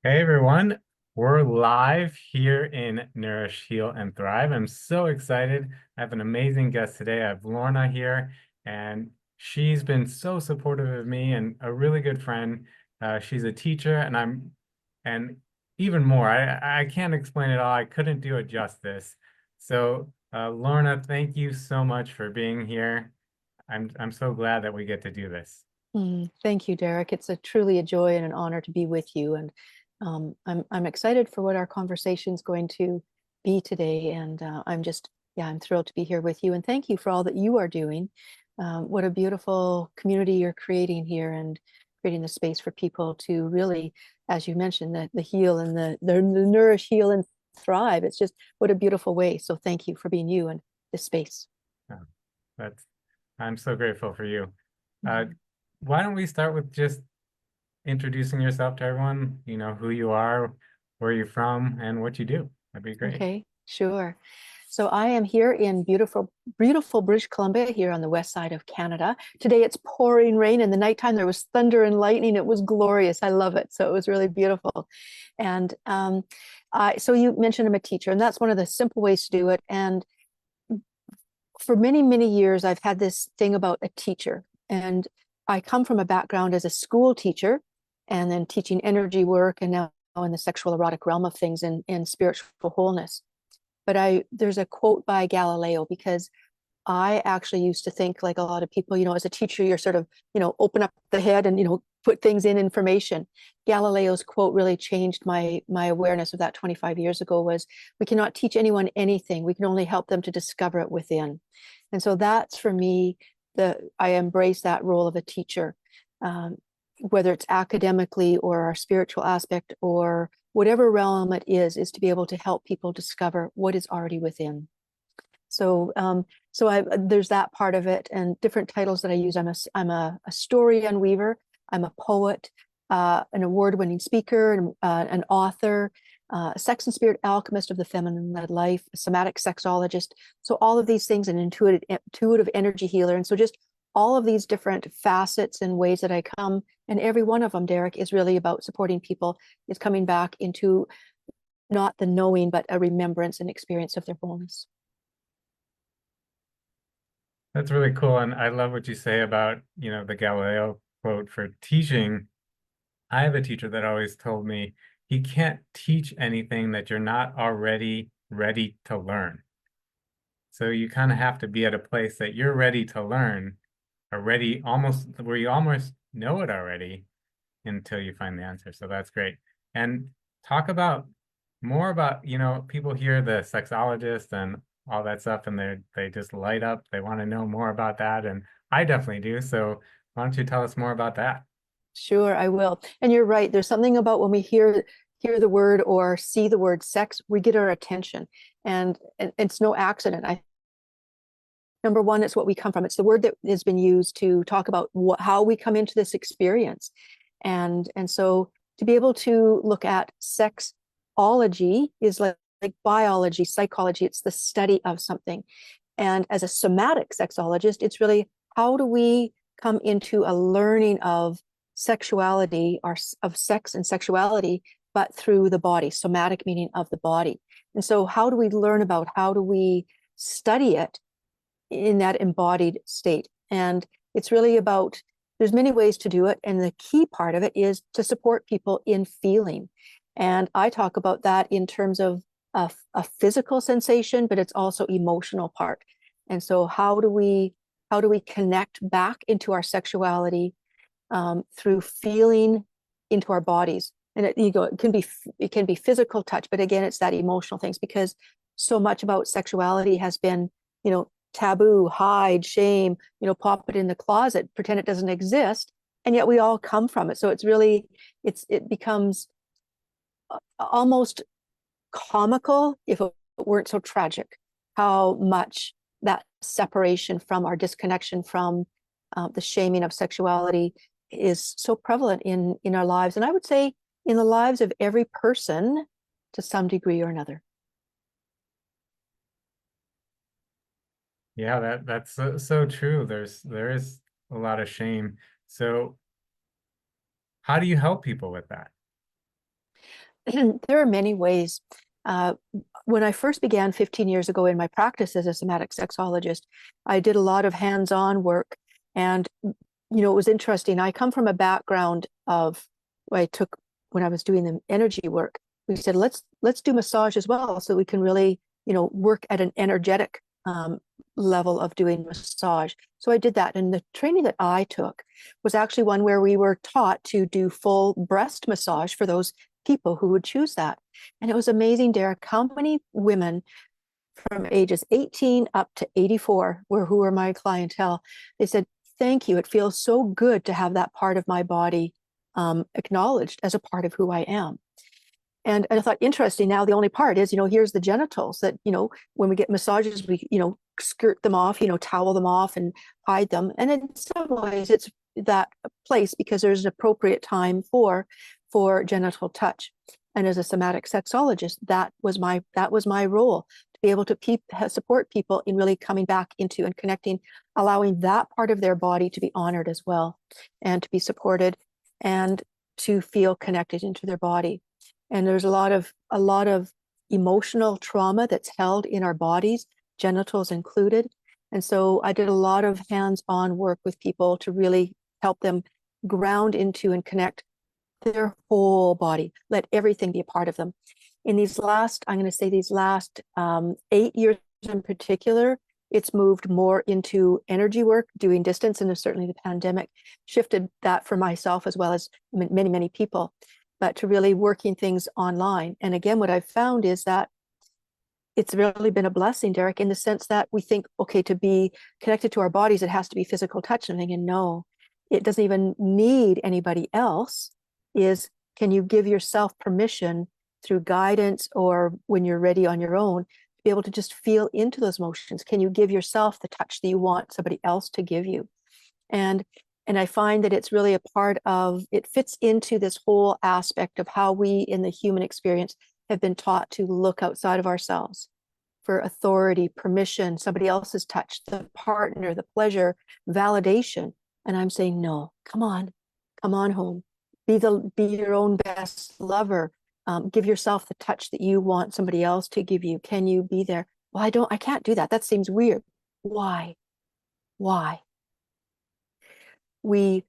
Hey everyone, we're live here in Nourish, Heal, and Thrive. I'm so excited. I have an amazing guest today. I have Lorna here, and she's been so supportive of me and a really good friend. She's a teacher, and even more. I can't explain it all. I couldn't do it justice. So, Lorna, thank you so much for being here. I'm so glad that we get to do this. Thank you, Derek. It's truly a joy and an honor to be with you. And I'm excited for what our conversation is going to be today. And I'm thrilled to be here with you. And thank you for all that you are doing. What a beautiful community you're creating here and creating the space for people to really, as you mentioned, the heal and the nourish, heal, and thrive. It's just what a beautiful way. So thank you for being you and this space. Uh, That's I'm so grateful for you. Uh, Mhm. why don't we start with just introducing yourself to everyone, who you are, where you're from, and what you do. That'd be great. Okay, sure. So I am here in beautiful British Columbia here on the west side of Canada. Today it's pouring rain. In the nighttime there was thunder and lightning. It was glorious. I love it. So it was really beautiful. And so you mentioned I'm a teacher, and that's one of the simple ways to do it. And for many, many years, I've had this thing about a teacher. And I come from a background as a school teacher and then teaching energy work and now in the sexual erotic realm of things and spiritual wholeness. But there's a quote by Galileo because I actually used to think like a lot of people, as a teacher, you're sort of, open up the head and, put things in information. Galileo's quote really changed my awareness of that 25 years ago was we cannot teach anyone anything. We can only help them to discover it within. And so that's for me, I embrace that role of a teacher, um, whether it's academically or our spiritual aspect or whatever realm it is to be able to help people discover what is already within. So, there's that part of it, and different titles that I use. I'm a story unweaver. I'm a poet, an award-winning speaker, and an author, a sex and spirit alchemist of the feminine-led life, a somatic sexologist. So all of these things, an intuitive energy healer, and so just all of these different facets and ways that I come, and every one of them, Derek, is really about supporting people. Is coming back into not the knowing, but a remembrance and experience of their wholeness. That's really cool. And I love what you say about, the Galileo quote for teaching. I have a teacher that always told me he can't teach anything that you're not already ready to learn. So you kind of have to be at a place that you're ready to learn, or ready almost where you almost know it already until you find the answer. So that's great. And talk about more about, people hear the sexologist and all that stuff and they just light up. They want to know more about that. And I definitely do. So why don't you tell us more about that? Sure, I will. And you're right. There's something about when we hear the word or see the word sex, we get our attention. And it's no accident. Number one, it's what we come from. It's the word that has been used to talk about how we come into this experience. And so to be able to look at sexology is like biology, psychology. It's the study of something. And as a somatic sexologist, it's really how do we come into a learning of sexuality or of sex and sexuality, but through the body, somatic meaning of the body. And so how do we learn about how do we study it in that embodied state? And it's really about, there's many ways to do it. And the key part of it is to support people in feeling. And I talk about that in terms of a physical sensation, but it's also emotional part. And so how do we connect back into our sexuality through feeling into our bodies? And it can be physical touch, but again, it's that emotional things because so much about sexuality has been, taboo, hide, shame, pop it in the closet, pretend it doesn't exist, and yet we all come from it. So it's really, it becomes almost comical if it weren't so tragic, how much that separation from our disconnection from the shaming of sexuality is so prevalent in our lives, and I would say in the lives of every person to some degree or another. Yeah, that's so true. There is a lot of shame. So how do you help people with that? There are many ways. Uh, when I first began 15 years ago in my practice as a somatic sexologist, I did a lot of hands-on work. And, it was interesting. I come from a background of I took when I was doing the energy work. We said, let's do massage as well so we can really, work at an energetic level of doing massage. So I did that. And the training that I took was actually one where we were taught to do full breast massage for those people who would choose that. And it was amazing, Derek, how many women from ages 18 up to 84 who were my clientele. They said, thank you. It feels so good to have that part of my body acknowledged as a part of who I am. And I thought, interesting. Now, the only part is, here's the genitals that, when we get massages, we, skirt them off, towel them off and hide them. And in some ways, it's that place because there's an appropriate time for genital touch. And as a somatic sexologist, that was my role, to be able to support people in really coming back into and connecting, allowing that part of their body to be honored as well, and to be supported and to feel connected into their body. And there's a lot of emotional trauma that's held in our bodies, genitals included. And so I did a lot of hands-on work with people to really help them ground into and connect their whole body, let everything be a part of them. In these last 8 years in particular, it's moved more into energy work, doing distance, and certainly the pandemic shifted that for myself as well as many, many people, but to really working things online. And again, what I've found is that it's really been a blessing, Derek, in the sense that we think, okay, to be connected to our bodies, it has to be physical touch. And no, it doesn't even need anybody else. Can you give yourself permission through guidance or when you're ready on your own to be able to just feel into those motions? Can you give yourself the touch that you want somebody else to give you? And I find that it's really a part of, it fits into this whole aspect of how we in the human experience have been taught to look outside of ourselves for authority, permission, somebody else's touch, the partner, the pleasure, validation. And I'm saying, no, come on home. Be your own best lover. Give yourself the touch that you want somebody else to give you. Can you be there? Well, I can't do that. That seems weird. Why? We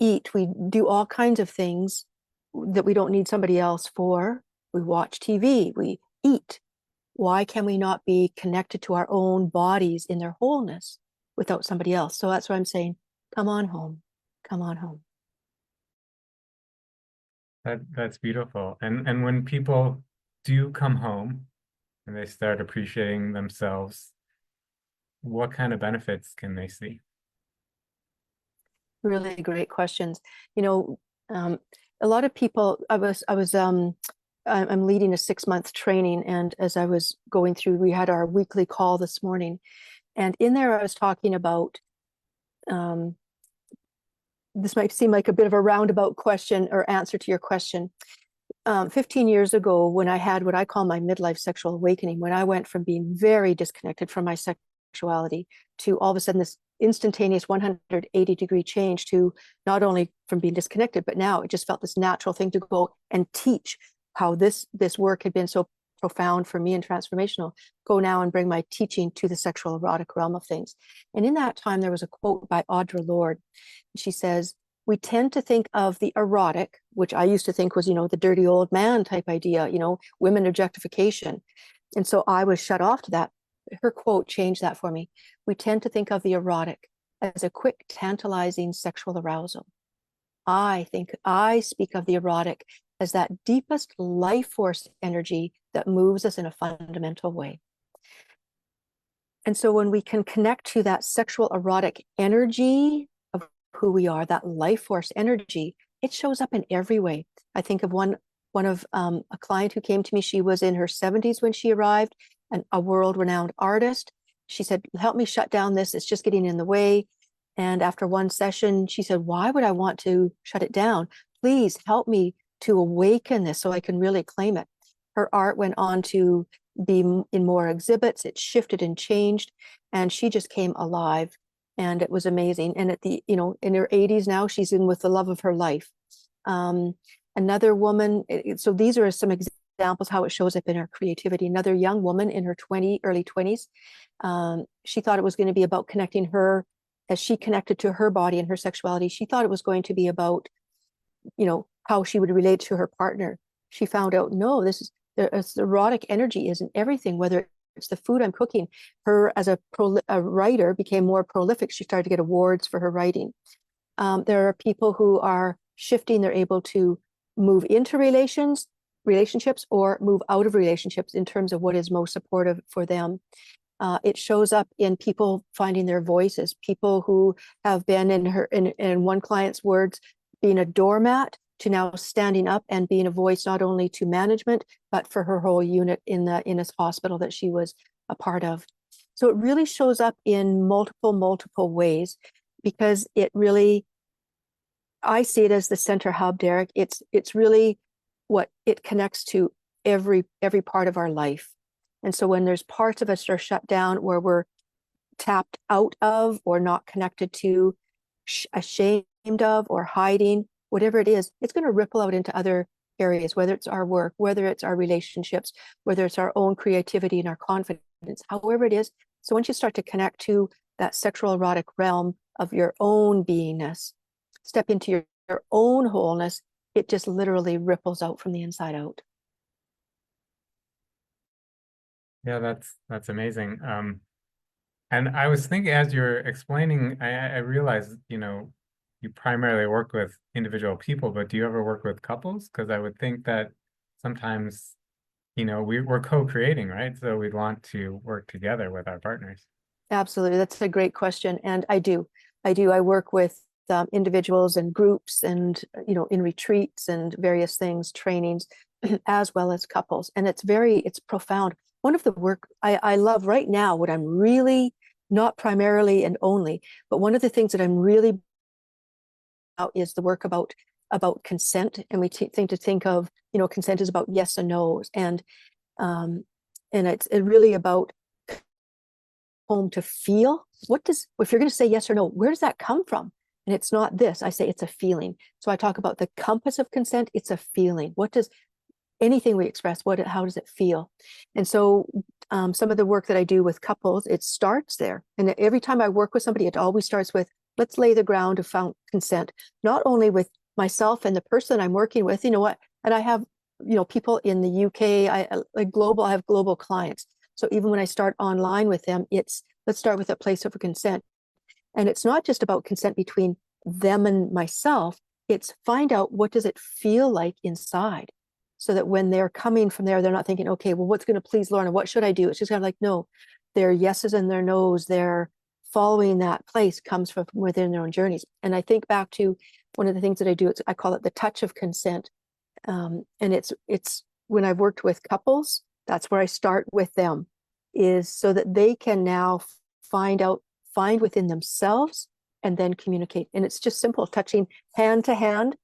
eat, we do all kinds of things that we don't need somebody else for. We watch TV, we eat. Why can we not be connected to our own bodies in their wholeness without somebody else? So that's what I'm saying. Come on home. Come on home. That's beautiful. And when people do come home and they start appreciating themselves, what kind of benefits can they see? Really great questions. A lot of people, I'm leading a 6-month training, and as I was going through, we had our weekly call this morning, and in there I was talking about, this might seem like a bit of a roundabout question or answer to your question. 15 years ago, when I had what I call my midlife sexual awakening, when I went from being very disconnected from my sexuality to all of a sudden this instantaneous 180-degree change, to not only from being disconnected, but now it just felt this natural thing to go and teach how this work had been so profound for me and transformational. Go now and bring my teaching to the sexual erotic realm of things. And in that time, there was a quote by Audre Lorde. She says, we tend to think of the erotic, which I used to think was, the dirty old man type idea, women objectification. And so I was shut off to that. Her quote changed that for me. We tend to think of the erotic as a quick, tantalizing sexual arousal. I speak of the erotic as that deepest life force energy that moves us in a fundamental way. And so when we can connect to that sexual erotic energy of who we are, that life force energy, it shows up in every way. I think of one of a client who came to me. She was in her 70s when she arrived, and a world-renowned artist. She said, help me shut down this. It's just getting in the way. And after one session, she said, why would I want to shut it down? Please help me to awaken this so I can really claim it. Her art went on to be in more exhibits. It shifted and changed, and she just came alive, and it was amazing. And in her 80s now, she's in with the love of her life. Another woman, so these are some examples how it shows up in her creativity. Another young woman in her early 20s, she thought it was going to be about connecting her, as she connected to her body and her sexuality. She thought it was going to be about, how she would relate to her partner. She found out, no, this erotic energy is in everything, whether it's the food I'm cooking. Her, as a writer, became more prolific. She started to get awards for her writing. There are people who are shifting. They're able to move into relationships or move out of relationships in terms of what is most supportive for them. It shows up in people finding their voices, people who have been in one client's words, being a doormat, to now standing up and being a voice not only to management, but for her whole unit in this hospital that she was a part of. So it really shows up in multiple ways, because it really, I see it as the center hub, Derek. It's really what it connects to every part of our life. And so when there's parts of us that are shut down, where we're tapped out of or not connected to, ashamed of or hiding, whatever it is, it's going to ripple out into other areas, whether it's our work, whether it's our relationships, whether it's our own creativity and our confidence, however it is. So once you start to connect to that sexual erotic realm of your own beingness, step into your own wholeness, it just literally ripples out from the inside out. Yeah, that's amazing. And I was thinking, as you're explaining, I realized, you primarily work with individual people, but do you ever work with couples? Because I would think that sometimes, we're co-creating, right? So we'd want to work together with our partners. Absolutely. That's a great question. And I do. I work with individuals and groups and, in retreats and various things, trainings, as well as couples. And it's profound. One of the work I love right now, what I'm really, not primarily and only, but one of the things that I'm really about is the work about consent. And we think of, consent is about yes and no's. And it's really about home to feel. If you're going to say yes or no, where does that come from? And it's not this. I say it's a feeling. So I talk about the compass of consent. It's a feeling. What does anything we express, how does it feel? And so some of the work that I do with couples, it starts there. And every time I work with somebody, it always starts with, let's lay the ground of found consent, not only with myself and the person I'm working with, and I have, people in the UK, I have global clients. So even when I start online with them, let's start with a place of consent. And it's not just about consent between them and myself. It's find out, what does it feel like inside? So that when they're coming from there, they're not thinking, okay, well, what's going to please Lorna? What should I do? It's just kind of like, no, their yeses and their nos, they're following that place comes from within their own journeys. And I think back to one of the things that I do, I call it the touch of consent. And it's when I've worked with couples, that's where I start with them, is so that they can now find within themselves and then communicate. And it's just simple, touching hand to hand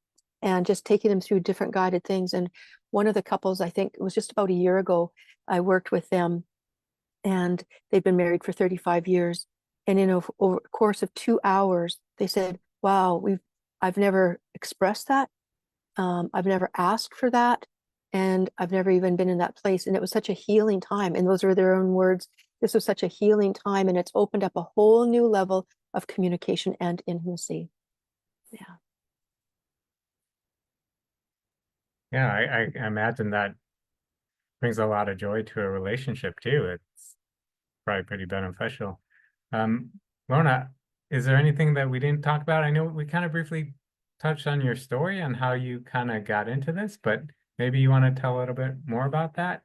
and just taking them through different guided things. And one of the couples, I think it was just about a year ago, I worked with them, and they've been married for 35 years. And over the course of 2 hours, they said, wow, I've never expressed that. I've never asked for that. And I've never even been in that place. And it was such a healing time. And those were their own words. This was such a healing time. And it's opened up a whole new level of communication and intimacy. Yeah. Yeah, I imagine that brings a lot of joy to a relationship too. It's probably pretty beneficial. Um, Lorna, is there anything that we didn't talk about? I know we kind of briefly touched on your story and how you kind of got into this, but maybe you want to tell a little bit more about that?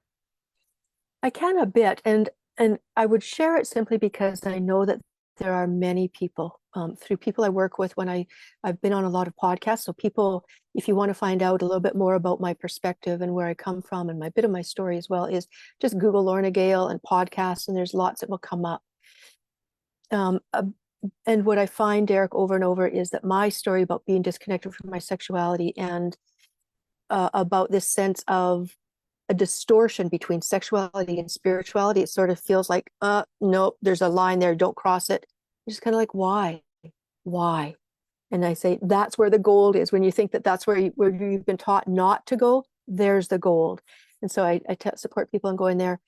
I can a bit, and I would share it simply because I know that there are many people, through people I work with when I've been on a lot of podcasts. So people, if you want to find out a little bit more about my perspective and where I come from and my bit of my story as well, is just Google Lorna Gale and podcasts, and there's lots that will come up. And what I find, Derek, over and over is that my story about being disconnected from my sexuality and about this sense of a distortion between sexuality and spirituality, it sort of feels like, no, there's a line there, don't cross it. It's just kind of like, why? And I say, that's where the gold is. When you think that that's where, where you've been taught not to go, there's the gold. And so I support people in going there.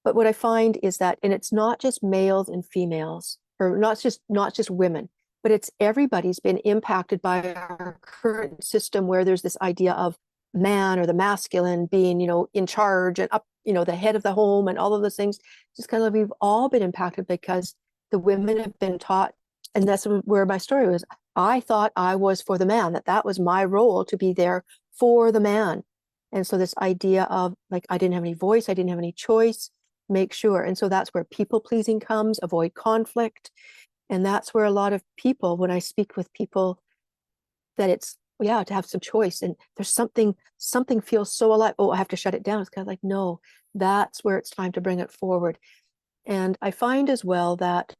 But what I find is that, and it's not just males and females, or not just women, but it's everybody's been impacted by our current system where there's this idea of man or the masculine being, in charge and up, the head of the home and all of those things. Just kind of, we've all been impacted because the women have been taught, and that's where my story was. I thought I was for the man, that was my role, to be there for the man. And so this idea of like, I didn't have any voice, I didn't have any choice, make sure. And so that's where people pleasing comes, avoid conflict. And that's where a lot of people, when I speak with people, that it's, yeah, to have some choice. And there's something feels so alive. Oh, I have to shut it down. It's kind of like, no, that's where it's time to bring it forward. And I find as well that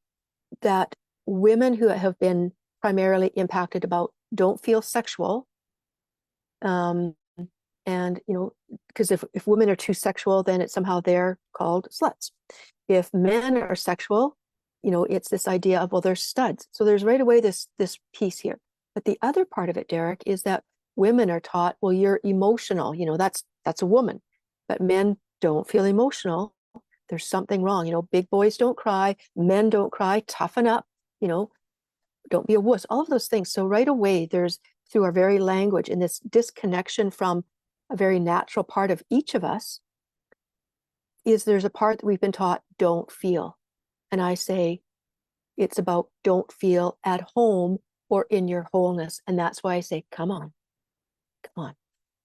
women who have been primarily impacted about don't feel sexual, and because if women are too sexual, then it's somehow they're called sluts. If men are sexual, it's this idea of, well, they're studs. So there's right away this piece here. But the other part of it, Derek, is that women are taught, well, you're emotional, that's a woman. But men don't feel emotional. There's something wrong. Big boys don't cry, men don't cry, toughen up, don't be a wuss, all of those things. So right away, there's, through our very language, and this disconnection from a very natural part of each of us, is there's a part that we've been taught, don't feel. And I say, it's about don't feel at home or in your wholeness. And that's why I say, come on,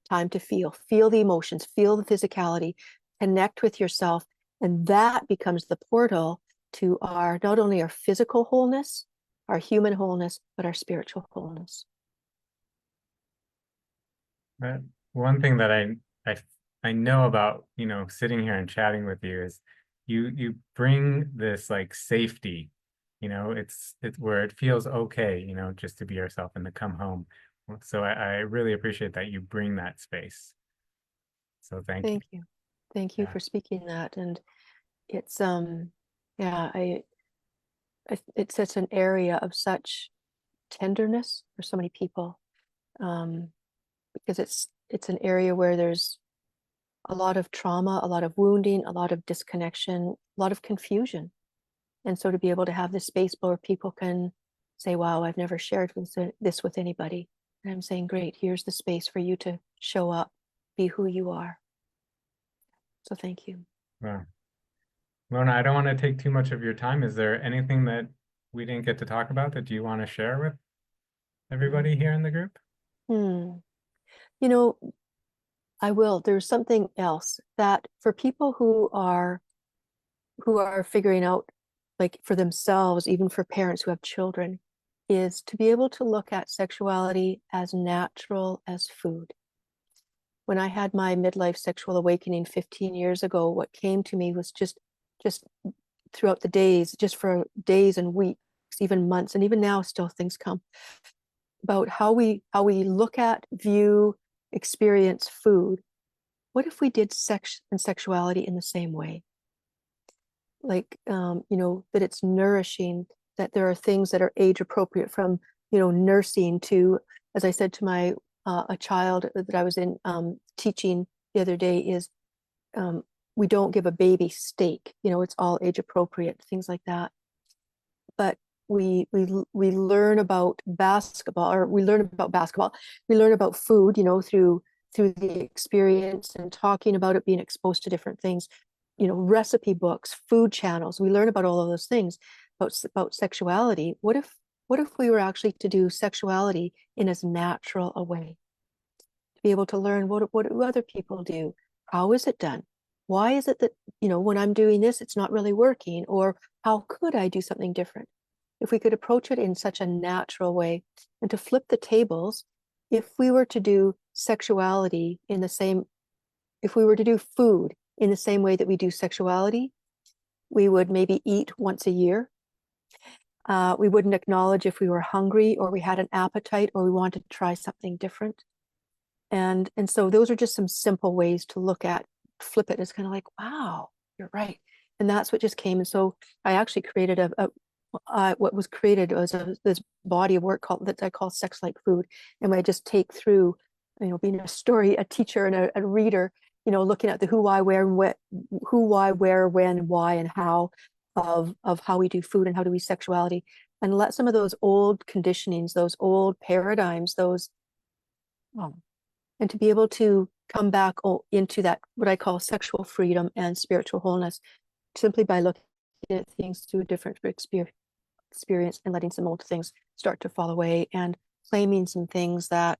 time to feel the emotions, feel the physicality, connect with yourself. And that becomes the portal to our, not only our physical wholeness, our human wholeness, but our spiritual wholeness. One thing that I know about, sitting here and chatting with you is you bring this like safety, it's where it feels okay, just to be yourself and to come home. So I really appreciate that you bring that space. So thank you. Thank you Yeah. for speaking that. And it's yeah, it's such an area of such tenderness for so many people, because it's an area where there's a lot of trauma, a lot of wounding, a lot of disconnection, a lot of confusion. And so to be able to have this space where people can say, wow, I've never shared this with anybody. And I'm saying, great, here's the space for you to show up, be who you are. So thank you. Wow. Lorna, I don't want to take too much of your time. Is there anything that we didn't get to talk about that you want to share with everybody here in the group? You know, I will. There's something else that for people who are figuring out, like for themselves, even for parents who have children, is to be able to look at sexuality as natural as food. When I had my midlife sexual awakening 15 years ago, what came to me was just throughout the days, just for days and weeks, even months, and even now still things come about how we look at, view, experience food. What if we did sex and sexuality in the same way? Like, that it's nourishing, that there are things that are age appropriate, from, nursing to, as I said to my, a child that I was in teaching the other day, is we don't give a baby steak, it's all age appropriate, things like that. But we learn about basketball, or we learn about food, through the experience and talking about it, being exposed to different things, recipe books, food channels. We learn about all of those things about sexuality. What if we were actually to do sexuality in as natural a way? To be able to learn, what do other people do? How is it done? Why is it that, when I'm doing this, it's not really working? Or how could I do something different? If we could approach it in such a natural way, and to flip the tables, if we were to do sexuality in the same, if we were to do food in the same way that we do sexuality, we would maybe eat once a year. We wouldn't acknowledge if we were hungry, or we had an appetite, or we wanted to try something different. And so those are just some simple ways to look at, flip it. It's kind of like, wow, you're right. And that's what just came. And so I actually created what was created was this body of work called that I call Sex Like Food. And I just take through, being a teacher and a reader, looking at the who, why, where, and what, who, why, where, when, why, and how of how we do food and how do we sexuality, and let some of those old conditionings, those old paradigms, and to be able to come back into that, what I call sexual freedom and spiritual wholeness, simply by looking at things through a different experience and letting some old things start to fall away, and claiming some things that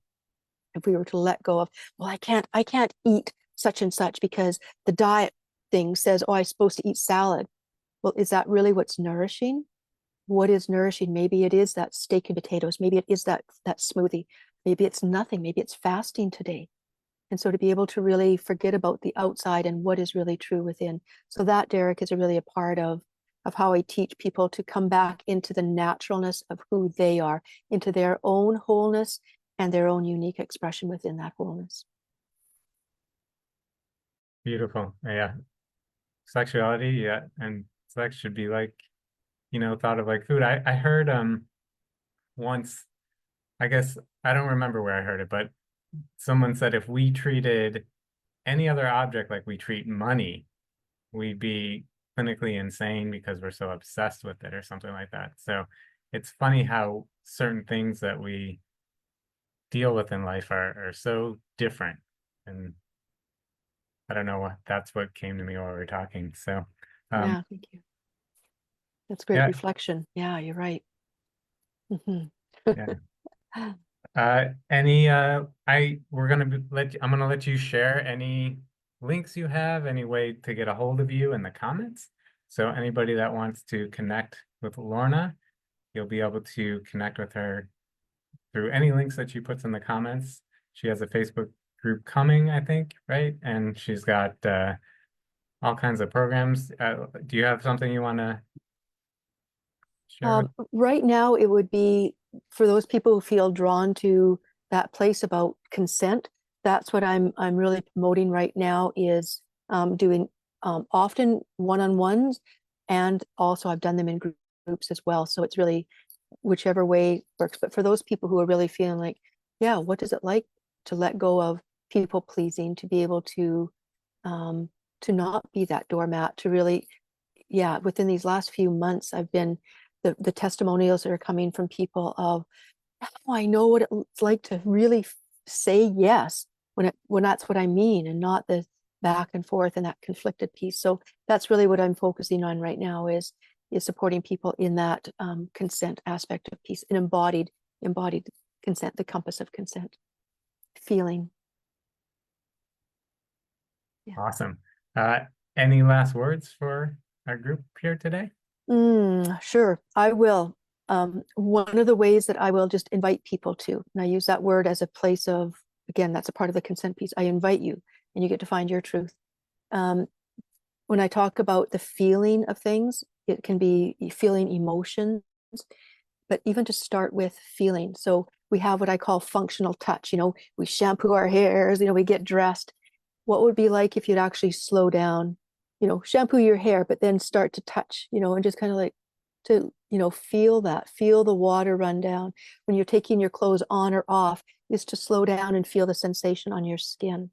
if we were to let go of, well, I can't eat such and such because the diet thing says, oh, I'm supposed to eat salad. Well, is that really what's nourishing? What is nourishing? Maybe it is that steak and potatoes. Maybe it is that smoothie. Maybe it's nothing. Maybe it's fasting today. And so to be able to really forget about the outside and what is really true within. So that, Derek, is really a part of how I teach people to come back into the naturalness of who they are, into their own wholeness and their own unique expression within that wholeness. Beautiful. Yeah. Sexuality, yeah, and sex should be like, thought of like food. I heard once, I guess I don't remember where I heard it, but someone said if we treated any other object like we treat money, we'd be clinically insane because we're so obsessed with it or something like that. So it's funny how certain things that we deal with in life are so different. And I don't know what, that's what came to me while we were talking. So Yeah, thank you. That's great yeah, reflection. Yeah, you're right. yeah. We're gonna I'm gonna let you share any links you have, any way to get a hold of you in the comments. So anybody that wants to connect with Lorna, you'll be able to connect with her through any links that she puts in the comments. She has a Facebook group coming, I think, right? And she's got all kinds of programs. Do you have something you want to share with? Right now, it would be for those people who feel drawn to that place about consent. That's what I'm really promoting right now, is doing often one-on-ones, and also I've done them in groups as well. So it's really whichever way works. But for those people who are really feeling like, yeah, what does it like to let go of people pleasing, to be able to not be that doormat, to really, yeah, within these last few months, I've been the testimonials that are coming from people of, oh, I know what it's like to really say yes when that's what I mean, and not the back and forth and that conflicted piece. So that's really what I'm focusing on right now, is supporting people in that consent aspect of peace, and embodied consent, the compass of consent, feeling. Yeah. Awesome. Any last words for our group here today? Sure, I will. One of the ways that I will just invite people to, and I use that word as a place of, again, that's a part of the consent piece. I invite you, and you get to find your truth. When I talk about the feeling of things, it can be feeling emotions, but even to start with feeling. So we have what I call functional touch. We shampoo our hairs, we get dressed. What would it be like if you'd actually slow down, shampoo your hair, but then start to touch, and just kind of like to, feel the water run down. When you're taking your clothes on or off, is to slow down and feel the sensation on your skin.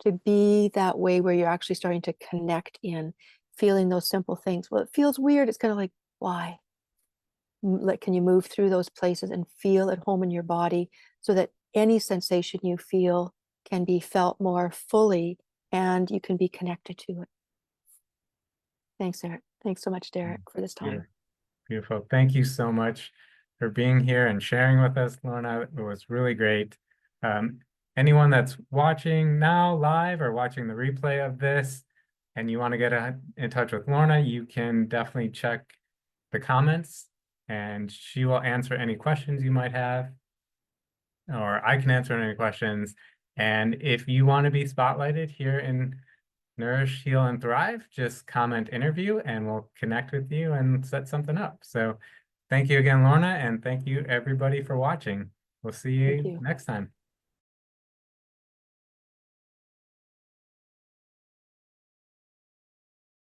To be that way where you're actually starting to connect in, feeling those simple things. Well, it feels weird. It's kind of like, why? Like, can you move through those places and feel at home in your body, so that any sensation you feel can be felt more fully and you can be connected to it. Thanks, Eric. Thanks so much, Derek, for this time. Beautiful. Thank you so much for being here and sharing with us, Lorna. It was really great. Anyone that's watching now live or watching the replay of this, and you want to get in touch with Lorna, you can definitely check the comments, and she will answer any questions you might have, or I can answer any questions. And if you want to be spotlighted here in Nourish, Heal, and Thrive, just comment interview and we'll connect with you and set something up. So thank you again, Lorna, and thank you everybody for watching. We'll see you next time.